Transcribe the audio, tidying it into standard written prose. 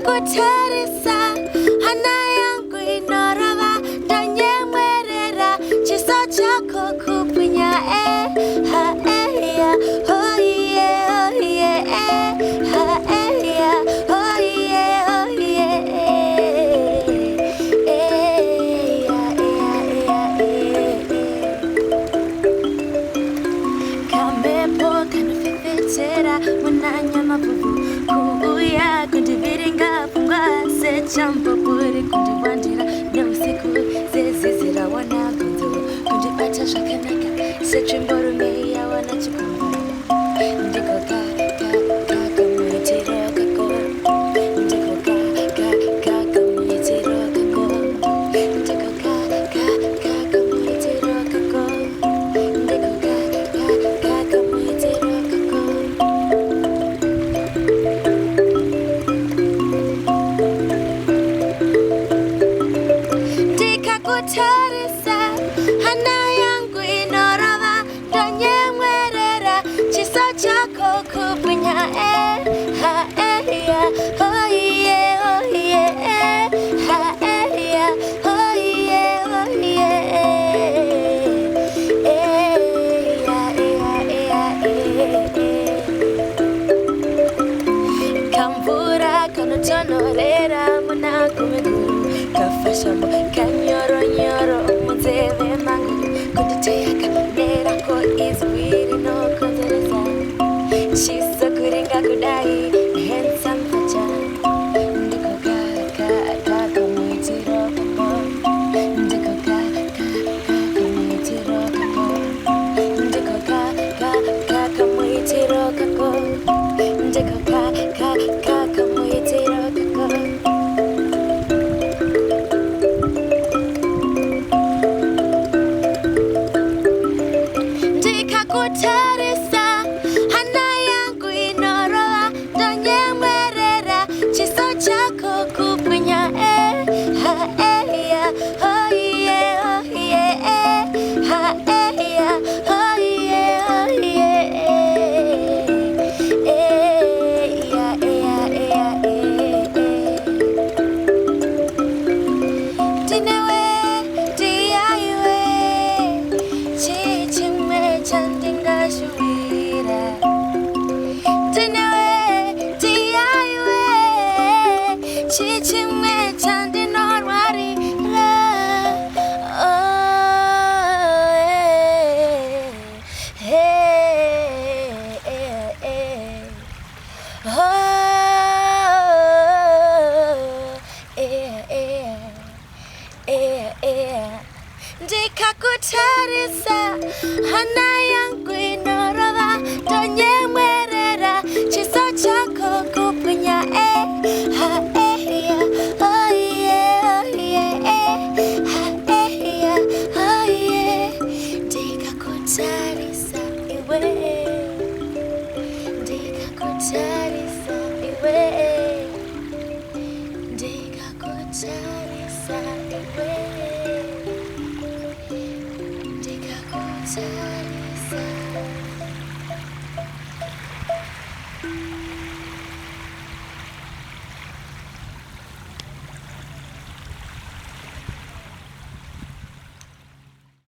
ndikakutarisa hana yangu inorava ndanyemwerera chiso chako kupwinya ha ya oh yeah ha ya oh yeah kamepo kanafefetera munanya mavuvu kuuya kundiviringa pfungwa sechambo buri kundibandira neusiku zezizira wana gunzo kundibata zvakanaka setsvimbo rume yawana chikomba ndiko kamuitiro kako ndiko kamuitiro kako ndiko kamuitiro kako ndiko kamuitiro kako ndikakutarisa hana yangu inorava ndanyemwerera chiso chako kupwinya ha ya oh yeah ha ya oh kamvura kanotonorera munakumeguru kafashamo kanyoronyoro munzeve mangu kunditeya kamera ko izwi rinokonzeresa chiso kuringa kudai handsome facha ndiko kamuitiro kako ndiko kamuitiro kako ndiko kamuitiro kako ndiko kamuitiro kako ndikakutarisa hana yangu inorova ndanyemwerera chiso chako kupwinya ha ya oh yeah ha ya oh dinewe diaiwe chichimwe chandingashuwira dinewe diaiwe chichimwe chandinorwarira ndikakutarisa hana yangu inorova ndanyemwerera chiso chako kupwinya ha ya oh yeah ha ya oh ndikakutarisa iwe ndikakutarisa iwe ndikakutarisa iwe ndikakutarisa